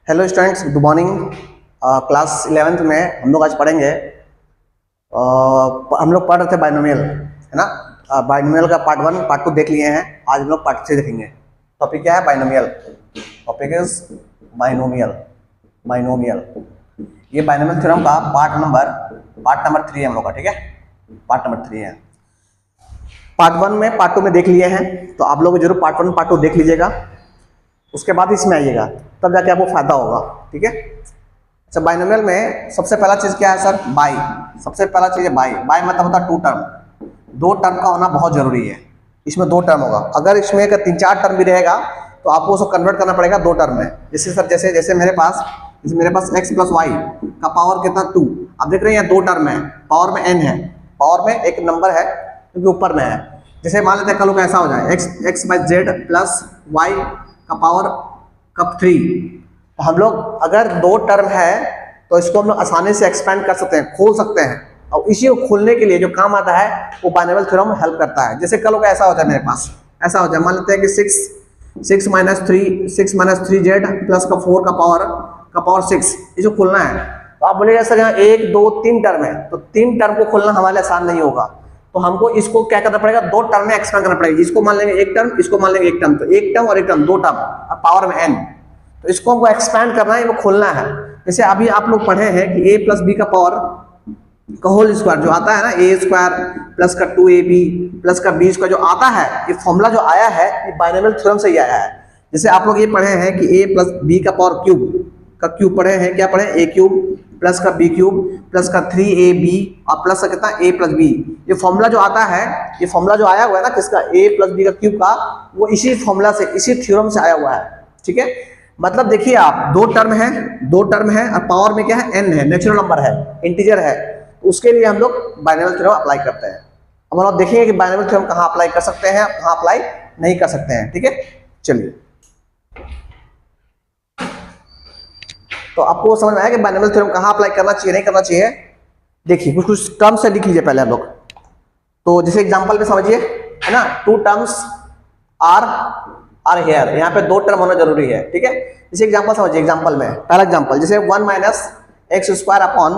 Hello students, good morning. Class 11th में हम लोग आज पढ़ेंगे। हम लोग पढ़ रहे थे बाइनोमियल, है ना। बाइनोमियल का पार्ट 1 पार्ट 2 देख लिए हैं। आज हम लोग पार्ट 3 देखेंगे। टॉपिक क्या है? Binomial. Topic is binomial. Binomial ये बाइनोमियल थ्योरम का पार्ट नंबर 3 है हम लोग का, ठीक है। पार्ट नंबर 3 है। पार्ट 1 में पार्ट 2 में देख लिए हैं, तो आप लोग जरूर पार्ट 1 पार्ट 2 देख लीजिएगा, उसके बाद इसमें आइएगा, तब जाके आपको फायदा होगा, ठीक है। अच्छा, बाइनोमियल में सबसे पहला चीज क्या है सर? बाई। सबसे पहला चीज है बाई। बाई मतलब होता है 2 टर्म। 2 टर्म का होना बहुत जरूरी है। इसमें 2 टर्म होगा। अगर इसमें एक 3-4 टर्म भी रहेगा तो आपको उसको कन्वर्ट करना पड़ेगा 2 टर्म में। जैसे सर, जैसे मेरे पास x प्लस वाई का पावर कितना 2। आप देख रहे हैं 2 टर्म है, पावर में n है, पावर में एक नंबर है क्योंकि ऊपर में है। जैसे मान लेते हैं कल को ऐसा हो जाए x by z plus y का पावर कब 3। तो हम लोग अगर 2 टर्म है तो इसको हम लोग आसानी से एक्सपेंड कर सकते हैं, खोल सकते हैं। और इसी को खोलने के लिए जो काम आता है वो बाइनोमियल थ्योरम हेल्प करता है। जैसे कल को ऐसा हो जाए, मेरे पास ऐसा हो जाए, मान लेते हैं कि 6 माइनस 3 जेड प्लस का 4 का पावर 6, इसको खोलना है। तो आप बोलेगा सर यहाँ 1 2 3 टर्म है, तो 3 टर्म को खोलना हमारे आसान नहीं होगा। तो हमको इसको क्या करना पड़ेगा? 2 टर्म में एक्सपेंड करना पड़ेगा। इसको मान लेंगे 1 टर्म, इसको मान लेंगे 1 टर्म, तो 1 टर्म और 1 टर्म 2 टर्म और पावर में n। तो इसको हमको एक्सपेंड करना है, वो खोलना है। जैसे अभी आप लोग पढ़े हैं कि a प्लस बी का पावर का होल स्क्वायर जो आता है ना, a स्क्वायर प्लस का 2ab प्लस का b स्क्वायर जो आता है, ये फॉर्मूला जो आया है ये बाइनोमियल थ्योरम से ही आया है। जैसे आप लोग ये पढ़े हैं कि a प्लस बी का पावर क्यूब का क्यूब पढ़े हैं, क्या पढ़े? a क्यूब प्लस का b क्यूब प्लस का 3ab और प्लस का कितना a प्लस b। ये फॉर्मूला जो आता है, ये फॉर्मूला जो आया हुआ है ना किसका? a प्लस बी का क्यूब का, वो इसी फॉर्मूला से, इसी थ्योरम से आया हुआ है, ठीक है। मतलब देखिए आप, 2 टर्म है और पावर में क्या है? n है, नेचुरल नंबर है, इंटीजर है। तो उसके लिए हम लोग बाइनोमियल थ्योरम अप्लाई करते हैं। अब हम लोग देखेंगे कि बाइनोमियल थ्योरम कहाँ अप्लाई कर सकते हैं, कहाँ अप्लाई नहीं कर सकते हैं, ठीक है। चलिए, तो आपको समझ में आया कि बाइनोमियल थ्योरम कहाँ अप्लाई करना चाहिए, नहीं करना चाहिए। देखिए कुछ टर्म्स से लिख लीजिए पहले हम लोग। तो जैसे एग्जांपल में समझिए, है ना, 2 टर्म्स आर हियर, यहाँ पे 2 टर्म होना जरूरी है, ठीक है। जैसे एग्जांपल समझिए, एग्जांपल में पहला एग्जांपल जैसे 1 minus x square upon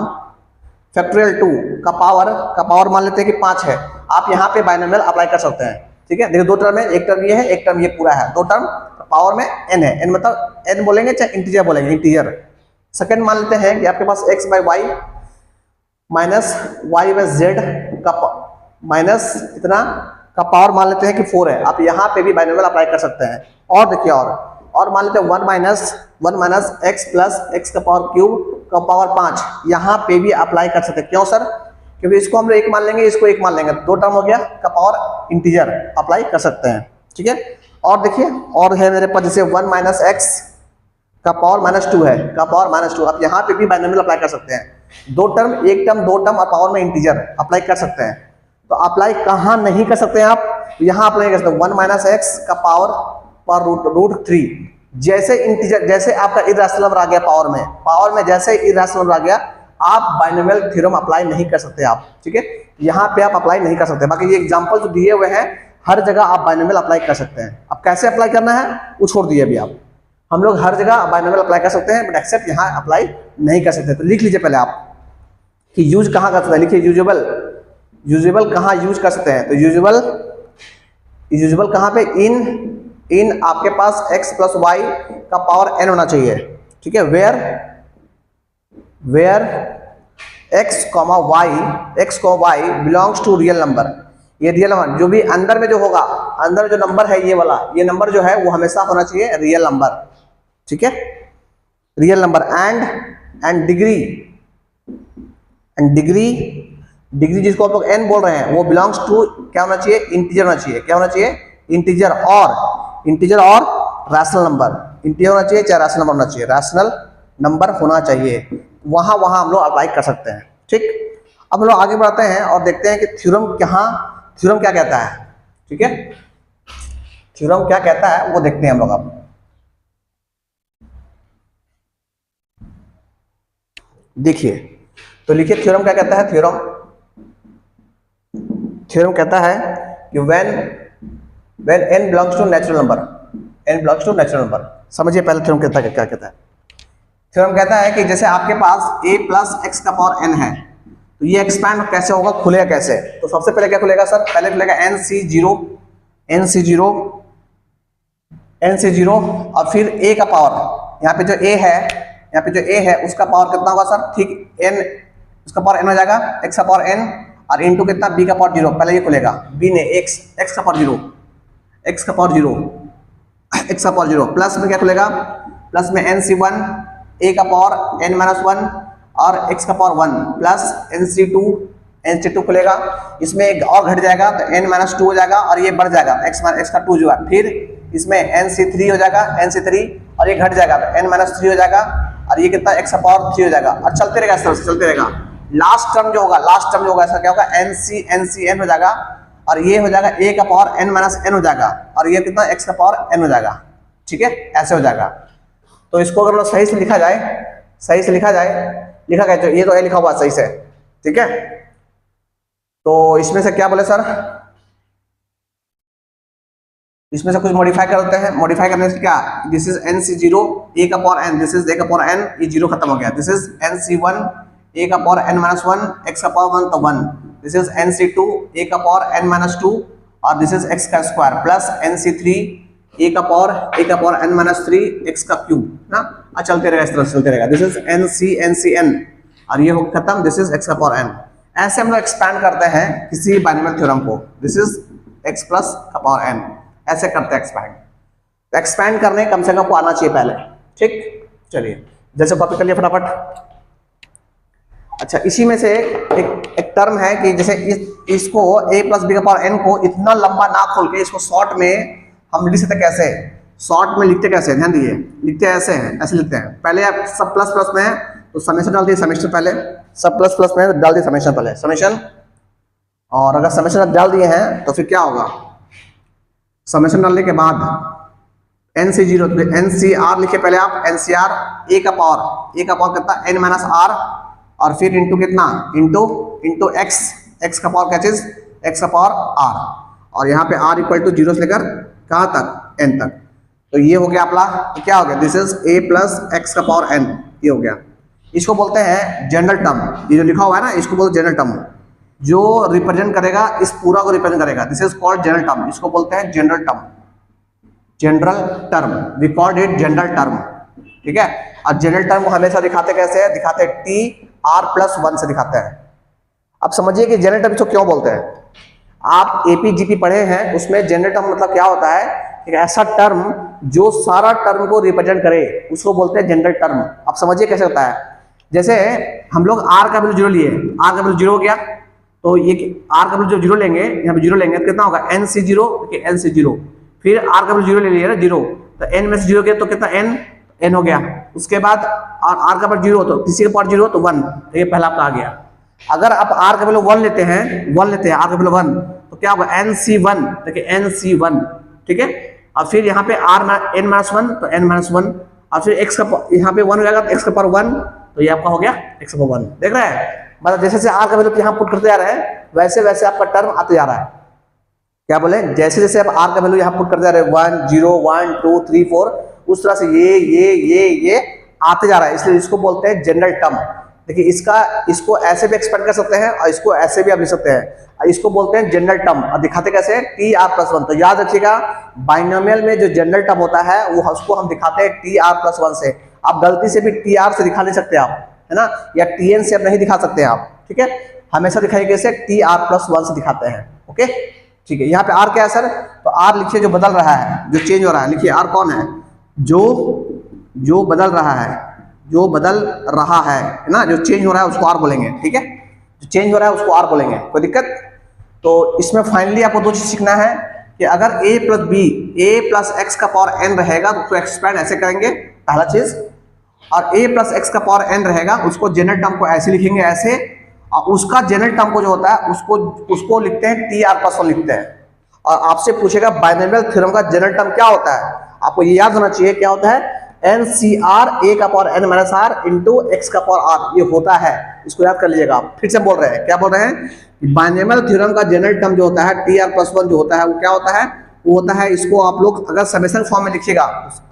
factorial 2 का पावर मान लेते हैं कि 5 है। आप यहाँ पे बाइनोमियल अप्लाई कर सकते हैं, ठीक है। देखिए 2 टर्म है, एक टर्म ये है, एक टर्म ये पूरा है, 2 टर्म, पावर में n है। n मतलब n बोलेंगे चाहे इंटीजर बोलेंगे, इंटीजर। सेकंड मान लेते हैं कि आपके पास x by y minus y by z का माइनस इतना का पावर मान लेते हैं कि 4 है। आप यहाँ पे भी बाइनोमियल अप्लाई कर सकते हैं। और देखिए, और मान लेते हैं 1 माइनस एक्स प्लस एक्स का पावर क्यूब का पावर 5, यहाँ पे भी अप्लाई कर सकते हैं। क्यों सर? क्योंकि इसको हम लोग 1 मान लेंगे, इसको 1 मान लेंगे, 2 टर्म हो गया का पावर इंटीजर, अप्लाई कर सकते हैं, ठीक है। और देखिए, और है मेरे पास जैसे 1 माइनस एक्स का पावर -2 है, का पावर -2, आप यहाँ पे भी बाइनोमियल अप्लाई कर सकते हैं। 2 टर्म, 1 टर्म, 2 टर्म और पावर में इंटीजर अप्लाई कर सकते हैं। तो अप्लाई कहाँ नहीं कर सकते हैं आप? यहाँ अप्लाई कर सकते हैं 1 माइनस एक्स का पावर पर रूट 3। जैसे इंटीजर, जैसे आपका इर्रेशनल नंबर आ गया पावर में जैसे इर्रेशनल नंबर आ गया, आप बाइनोमियल थ्योरम अप्लाई नहीं कर सकते आप, ठीक है। यहाँ पे आप अप्लाई नहीं कर सकते। बाकी ये एग्जाम्पल जो दिए हुए हैं, हर जगह आप बाइनोमियल अप्लाई कर सकते हैं। अब कैसे अप्लाई करना है वो छोड़ दिए अभी आप। हम लोग हर जगह बाइनोमियल अप्लाई कर सकते हैं, बट एक्सेप्ट यहाँ अप्लाई नहीं कर सकते। तो लिख लीजिए पहले आप कि यूज कहाँ कर सकते हैं। लिखिए यूजेबल कहाँ यूज कर सकते हैं। तो यूजेबल कहाँ पे? इन आपके पास x प्लस वाई का पावर n होना चाहिए, ठीक है। Where x y belongs to real number. ये रियल नंबर जो भी अंदर में जो होगा, अंदर जो नंबर है ये वाला, ये नंबर जो है वो हमेशा होना चाहिए रियल नंबर, ठीक है। रियल नंबर एंड डिग्री जिसको आप लोग n बोल रहे हैं, वो बिलोंग्स टू क्या होना चाहिए? इंटीजर होना चाहिए। क्या होना चाहिए? इंटीजर और रैशनल नंबर। इंटीजर होना चाहिए चाहे रैशनल नंबर होना चाहिए, रैशनल नंबर होना चाहिए। वहां हम लोग अप्लाई कर सकते हैं, ठीक। अब हम लोग आगे बढ़ते हैं और देखते हैं कि थ्योरम क्या कहता है, ठीक है। थ्योरम क्या कहता है वो देखते हैं हम लोग। अब देखिए, तो लिखिए थ्योरम क्या कहता है। थ्योरम कहता है कि when n belongs to natural number, समझिए पहले थ्योरम कहता है क्या कहता है। थ्योरम कहता है कि जैसे आपके पास a प्लस एक्स का पावर n है, तो ये एक्सपैंड कैसे होगा, खुलेगा कैसे? तो सबसे पहले क्या खुलेगा सर? पहले खुलेगा NC0 और फिर a का पावर, यहाँ पे जो a है उसका पावर कितना होगा सर? ठीक n, उसका पावर n हो जाएगा, x का पावर n और इनटू कितना b का पावर 0। पहले ये खुलेगा b ने x का पावर 0, x का पावर 0 प्लस में क्या खुलेगा? प्लस में NC1 a का पावर n-1 और x का पावर 1 प्लस NC2 खुलेगा। इसमें एक और घट जाएगा तो n-2 हो जाएगा और ये बढ़ जाएगा x का 2 जो है। फिर इसमें NC3 हो जाएगा, NC3 और ये घट जाएगा तो n-3 हो जाएगा और ये कितना x का पावर 3 हो जाएगा और चलते रहेगा, इस तरह से चलते रहेगा। लास्ट टर्म जो होगा ऐसा क्या होगा? NCn हो जाएगा और ये हो जाएगा a का पावर n-n हो जाएगा और ये कितना x का पावर n हो जाएगा। ठीक है, ऐसे हो जाएगा। तो इसको अगर सही से लिखा जाए तो ये तो है लिखा हुआ सही से। ठीक है, तो इसमें से क्या बोले सर? इसमें से कुछ मॉडिफाई करते हैं। मॉडिफाई करने से क्या? दिस इज NC0 a का power n, this is a का पावर n, ये 0 खत्म हो गया। दिस इज NC1 a का पावर n-1, x का पावर 1 तो 1। दिस इज NC2 a का पावर n-2 और दिस इज x का स्क्वायर प्लस NC3 a का पावर n-3 x का क्यूब ना, और चलते रहेगा, इस तरह से चलते रहेगा। दिस इज NCn और ये हो खत्म, दिस इज x का पावर n। ऐसे हम लोग एक्सपैंड करते हैं किसी बाइनोमियल थ्योरम को। दिस इज x प्लस का पावर n, ऐसे करते हैं एक्सपैंड। एक्सपैंड करने कम से कम को आना चाहिए पहले। ठीक, चलिए जैसे कॉपी कर लिया फटाफट। अच्छा, इसी में से एक टर्म है कि जैसे इसको a प्लस बी का पावर n को इतना लंबा ना खोल के इसको शॉर्ट में हम लिख सकते कैसे? शॉर्ट में लिखते कैसे? ध्यान दीजिए, लिखते ऐसे हैं, ऐसे लिखते हैं। पहले आप सब प्लस प्लस में है तो समेशन डाल दिए, समेशन पहले सब प्लस प्लस में डाल दिए, समेशन पहले समेशन। और अगर समेशन डाल दिए हैं तो फिर क्या होगा? समेशन डालने के बाद NC0 NCR लिखे पहले आप, NCR a का पावर कितना? n-r और फिर इंटू कितना? इंटू x का पावर क्या चीज? x का पावर r और यहाँ पे r इक्वल टू 0 से लेकर कहाँ तक? n तक। तो ये हो गया अपना, तो क्या हो गया? This is a plus x का पावर n, ये हो गया। इसको बोलते हैं जनरल टर्म। ये जो लिखा हुआ है ना, इसको बोलते हैं जनरल टर्म, जो रिप्रेजेंट करेगा इस पूरा को रिप्रेजेंट करेगा। This is called general term. इसको बोलते हैं general term, we called it general term. ठीक है, और जनरल टर्म को हमेशा दिखाते कैसे हैं? दिखाते हैं TR+1 से दिखाते हैं। अब समझिए कि जनरल टर्म इसको क्यों बोलते हैं। आप AP-GP पढ़े हैं, उसमें जनरल टर्म मतलब क्या होता है? एक ऐसा टर्म जो सारा टर्म को रिप्रेजेंट करे, उसको बोलते हैं जनरल टर्म। अब समझिए कैसे होता है। जैसे हम लोग r का वैल्यू 0 लिए, r का वैल्यू 0 हो गया, तो ये r का वैल्यू जो 0 लेंगे, यहाँ पे 0 लेंगे तो कितना होगा? NC0। फिर r का वैल्यू 0 ले लिया ना, 0, तो n में से 0 गया तो कितना? n हो गया। उसके बाद r का पावर 0 तो किसी का पावर 0 तो 1, तो ये पहला आपका आ गया। अगर आप r का वैल्यू 1 लेते हैं, r का वैल्यू 1, तो क्या होगा? NC1, देखिए NC1। ठीक है, और फिर यहाँ पे n-1 तो n-1 और फिर x का यहाँ पे 1 हो जाएगा तो x का पावर 1, तो ये आपका हो गया x का पावर 1। देख रहे हैं, मतलब जैसे जैसे r का वैल्यू यहाँ पुट करते जा रहे हैं वैसे वैसे आपका टर्म आते जा रहा है। क्या बोले? जैसे जैसे आप r का वैल्यू यहाँ पुट करते जा रहे हैं 1 0 1 2 3 4, उस तरह से ये आते जा रहा है, इसलिए इसको बोलते हैं जनरल टर्म। देखिए इसको ऐसे भी एक्सपेंड कर सकते हैं और इसको ऐसे भी आप लिख सकते हैं, और इसको बोलते हैं जनरल टर्म। और दिखाते कैसे? TR+1। तो याद रखिएगा, बाइनोमियल में जो जनरल टर्म होता है वो उसको हम दिखाते हैं TR+1 से। आप गलती से भी TR से दिखा नहीं सकते आप, है ना, या TN से आप नहीं दिखा सकते आप। ठीक है, हमेशा दिखाइए कैसे? TR+1 से दिखाते हैं। ओके, ठीक है। यहाँ पे R क्या है सर? तो R लिखिए जो बदल रहा है, जो चेंज हो रहा है। लिखिए R कौन है? जो बदल रहा है, ना, जो चेंज हो रहा है उसको R बोलेंगे। ठीक है, जो चेंज हो रहा है उसको R बोलेंगे। कोई दिक्कत? तो इसमें फाइनली आपको दो चीज सीखना है कि अगर a प्लस x का पावर n रहेगा तो एक्सपैंड ऐसे करेंगे, पहला चीज। और a प्लस x का पावर n रहेगा उसको जनरल टर्म को ऐसे लिखेंगे, ऐसे, और उसका जनरल टर्म को जो होता है उसको लिखते हैं TR+1 लिखते हैं। और आपसे पूछेगा बाइनोमियल थ्योरम का जनरल टर्म क्या होता है, आपको ये याद होना चाहिए क्या होता है? NCR a का पावर n-r इंटू x का पावर r, ये होता है। इसको याद कर लीजिएगा। आप फिर से बोल रहे हैं, क्या बोल रहे हैं? बाइनोमियल थ्योरम का जनरल टर्म जो होता है TR+1 जो होता है वो क्या होता है? वो होता है, इसको आप लोग अगर समेशन फॉर्म में लिखिएगा,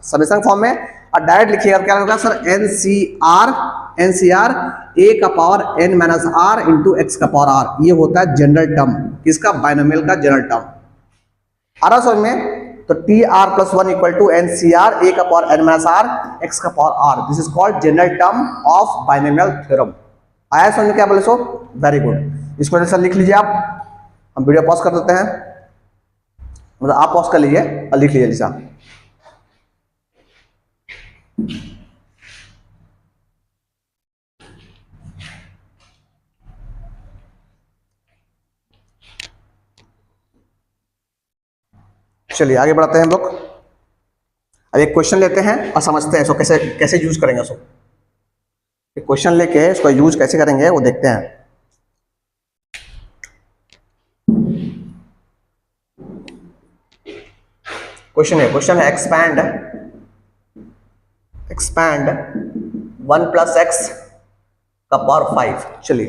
समेशन फॉर्म में और डायरेक्ट लिखिएगा क्या होगा सर, एनसीआर ए का power n minus r into x का पावर आर, ये होता है जनरल टर्म किसका, बाइनोमियल का जनरल टर्म। आ रहा समझ में? तो T r plus one equal to n C r a का power n minus r x का power r, this is called general term of binomial theorem. आया समझ में क्या बोले सो? Very good. इसको जैसा लिख लीजिए आप, हम वीडियो पॉज कर देते हैं, मतलब आप पॉज कर लीजिए और लिख लीजिए जैसा। चलिए आगे बढ़ाते हैं हम लोग। अब एक क्वेश्चन लेते हैं और समझते हैं इसको कैसे कैसे यूज करेंगे। इसको एक क्वेश्चन लेके इसको यूज कैसे करेंगे वो देखते हैं। क्वेश्चन है एक्सपैंड 1 प्लस एक्स का पावर 5। चलिए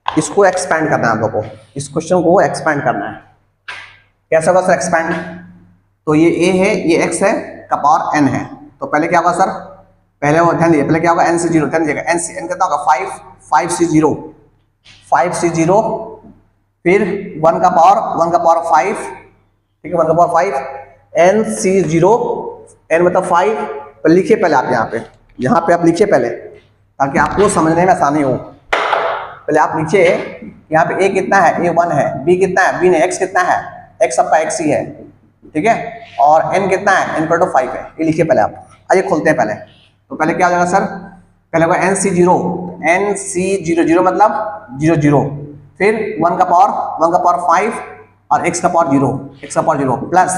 इसको एक्सपैंड करना है आप लोगों को, इस क्वेश्चन को एक्सपैंड करना है। कैसा होगा सर एक्सपैंड? तो ये a है, ये x है का पावर n है, तो पहले क्या होगा सर, पहले वो ध्यान दीजिए, पहले क्या होगा n से 0, ध्यान दीजिएगा n कितना होगा 5 से 0, 5 से 0, फिर 1 का पावर 5, ठीक है 1 का पावर 5, n से 0, n मतलब 5, तो लिखिए पहले आप यहाँ पे आप लिखिए पहले ताकि आपको समझने में आसानी हो। पहले आप लिखिए यहाँ पे a कितना है, a 1 है, b कितना है, b ने, x कितना है, x सबका x ही है, ठीक है, और n कितना है, n पर 5 है, ये लिखिए पहले आप। आइए खोलते हैं पहले, तो पहले क्या हो जाएगा सर, पहले होगा n c 0 मतलब 0 फिर 1 का पावर 5 और x का पावर 0 प्लस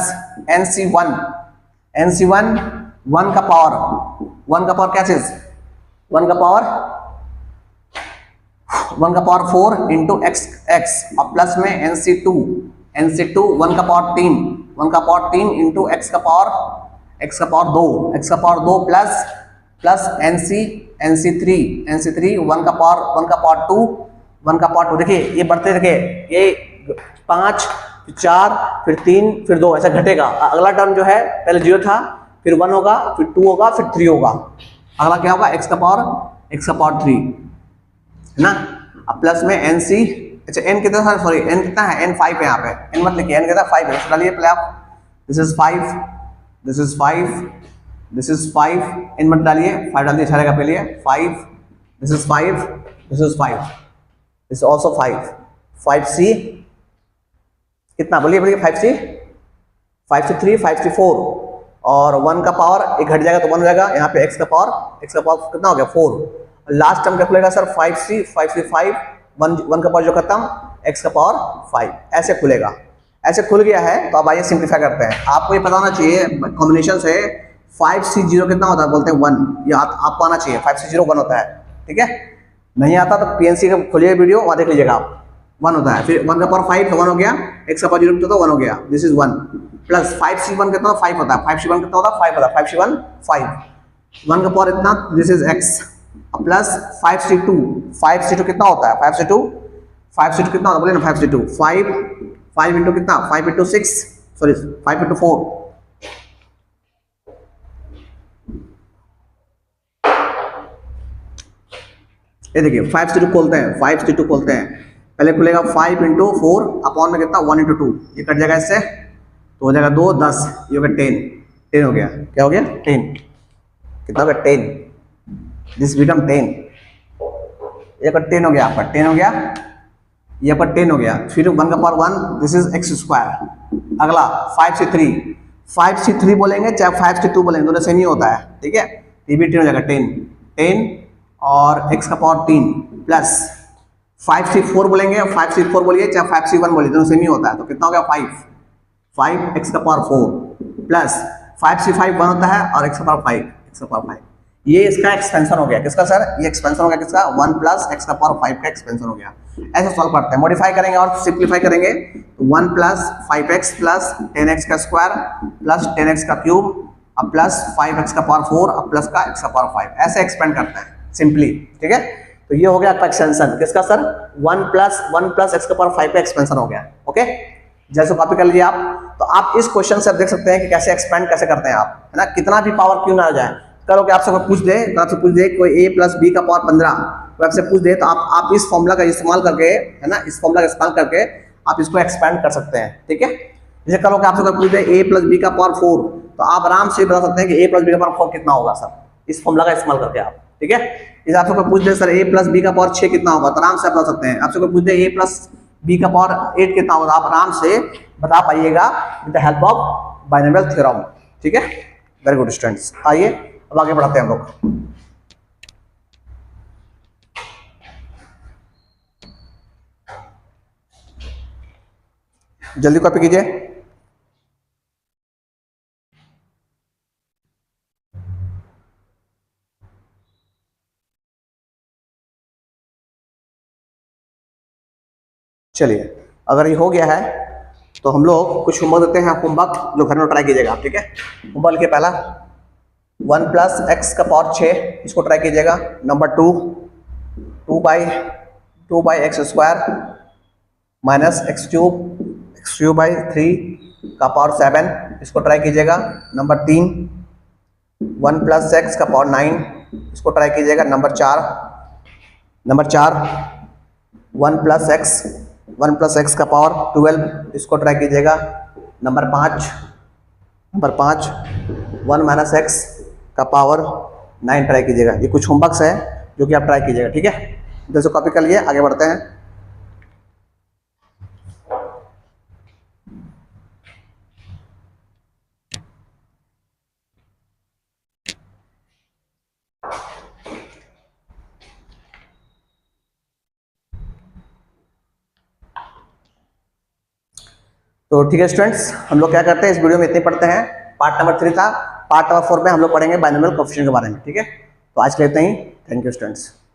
n c 1 1 का पावर क्या चीज, 1 का पावर 4 इंटू x और प्लस में n c 2 1 का पावर 3 इंटू x का पावर 2 प्लस n c 3 1 का पावर 2 देखिए ये बढ़ते रखे, ये 5 फिर 4 फिर 3 फिर 2 ऐसा घटेगा। अगला टर्म जो है पहले 0 था, फिर 1 होगा, फिर 2 होगा, फिर 3 होगा, अगला क्या होगा x का पावर 3 है ना। अब प्लस में n c, अच्छा n कितना था, सॉरी n कितना है, n 5 है यहाँ पे, n मत लिखिए, n कितना 5 है, डालिए पहले आप, दिस इज 5 n मत डालिए, 5 डालिए अच्छा रहेगा पहले 5, this is 5 this also 5 c कितना बोलिए 5 से 3 5 से 4 और 1 का पावर एक घट जाएगा तो 1 हो जाएगा, यहाँ पे x का पावर कितना हो गया 4, लास्ट टर्म क्या खुलेगा सर 5 से 5 1 का पावर जो खत्म, x का पावर 5 ऐसे खुलेगा। ऐसे खुल गया है तो अब आइए सिंप्लीफाई करते हैं। आपको ये पता होना चाहिए कॉम्बिनेशन से 5 से 0 कितना होता है, बोलते हैं 1, ये आपको आना चाहिए, 5 से 0 1 होता है, ठीक है। नहीं आता तो PNC का खोलिए वीडियो, वहाँ देख लीजिएगा आप, 1 होता है, फिर 1 का पावर 5 तो 1 हो गया, x का पावर 0 तो 1 हो गया, दिस इज 1 प्लस 5 से 1 कितना 5 होता है, 5 से 1 कितना होता है 5 होता है, 5 से 1 5, 1 का पावर इतना, दिस इज x प्लस 5 से 2 कितना होता है, 5 से 2 कितना होता है, बोले ना 5 से 2 5 इंटू कितना, 5 इंटू 6 सॉरी 5 इंटू 4, ये देखिए 5 से 2 खोलते हैं, पहले खुलेगा 5 इंटू 4 अपॉन में कितना 1 इंटू 2, ये कट जाएगा इससे तो हो जाएगा 2 10, ये हो गया 10 हो गया, क्या हो गया 10, कितना हो गया 10, दिस बिकम 10, ये का 10 हो गया आपका, 10 हो गया, ये आपका 10 हो गया, फिर 1 का power 1, this is x square. अगला 5 से 3 बोलेंगे चाहे 5 से 2 बोलेंगे, दोनों सेम ही होता है, ठीक है, ये भी 10 हो जाएगा 10 और x का पावर 3 प्लस 5 से 4 बोलेंगे, 5 से 4 बोलिए चाहे 5 से 1 बोलिए, दोनों सेम ही होता है, तो कितना हो गया 5 x का पावर 4 प्लस 5 से 5 1 होता है और x का पावर 5, ये इसका एक्सपेंशन हो गया, किसका सर, ये एक्सपेंशन हो गया किसका, 1 प्लस x का पावर 5 का एक्सपेंशन हो गया। ऐसे सॉल्व करते हैं, मॉडिफाई करेंगे और सिंप्लीफाई करेंगे, 1 प्लस 5x प्लस 10x का स्क्वायर प्लस 10x का क्यूब अब प्लस 5x का पावर 4 अब प्लस का x का पावर 5, ऐसे एक्सपेंड करते हैं सिंपली, ठीक है। तो ये हो गया आपका एक्सपेंशन किसका सर, 1 प्लस x का पावर 5 का एक्सपेंशन हो गया, ओके। जैसे कॉपी कर लीजिए आप, तो आप इस क्वेश्चन से देख सकते हैं कि कैसे एक्सपेंड कैसे करते हैं आप, है ना, कितना भी पावर क्यों ना आ जाए, करो कि आपसे कोई पूछ दे, तो आपसे पूछ दे कोई a प्लस बी का पावर 15, तो आपसे पूछ दे तो आप इस फॉर्मूला का इस्तेमाल करके, है ना, इस फॉर्मूला का इस्तेमाल करके आप इसको एक्सपेंड कर सकते हैं, ठीक है। जैसे करो कि आपसे कोई पूछ दे a प्लस बी का पावर 4, तो आप आराम से बता सकते हैं कि a प्लस बी का पावर 4 कितना होगा सर, इस फॉर्मूला का इस्तेमाल करके आप, ठीक है। जैसे आपसे कोई पूछ दे सर a प्लस बी का पावर 6 कितना होगा, तो आराम से बता सकते हैं। आपसे कोई पूछ दे a प्लस बी का पावर 8 कितना होगा, आप आराम से बता पाइएगा with the help of binomial theorem, ठीक है। वेरी गुड स्टूडेंट्स, आइए अब आगे बढ़ाते हैं हम लोग। जल्दी कॉपी कीजिए। चलिए, अगर ये हो गया है तो हम लोग कुछ होमवर्क देते हैं आपको, होमवर्क जो घर में ट्राई कीजिएगा आप, ठीक है। होमवर्क लिखिए पहला 1 प्लस एक्स का पावर 6, इसको ट्राई कीजिएगा। Number 2 2 by x square minus x cube by 3 का पावर 7, इसको ट्राई कीजिएगा। नंबर 3 1 प्लस एक्स का पावर 9, इसको ट्राई कीजिएगा। नंबर 4 1 प्लस एक्स का पावर 12, इसको ट्राई कीजिएगा। नंबर 5 1 माइनस एक्स का पावर 9 ट्राई कीजिएगा। ये कुछ होमवर्क्स है जो कि आप ट्राई कीजिएगा, ठीक है। इधर से कॉपी कर लिए, आगे बढ़ते हैं। तो ठीक है स्टूडेंट्स, हम लोग क्या करते हैं इस वीडियो में इतने पढ़ते हैं। पार्ट नंबर 3 था, पार्ट नंबर 4 में हम लोग पढ़ेंगे बाइनोमियल कोएफिशिएंट के बारे में, ठीक है। तो आज के लिए इतना ही। Thank you students.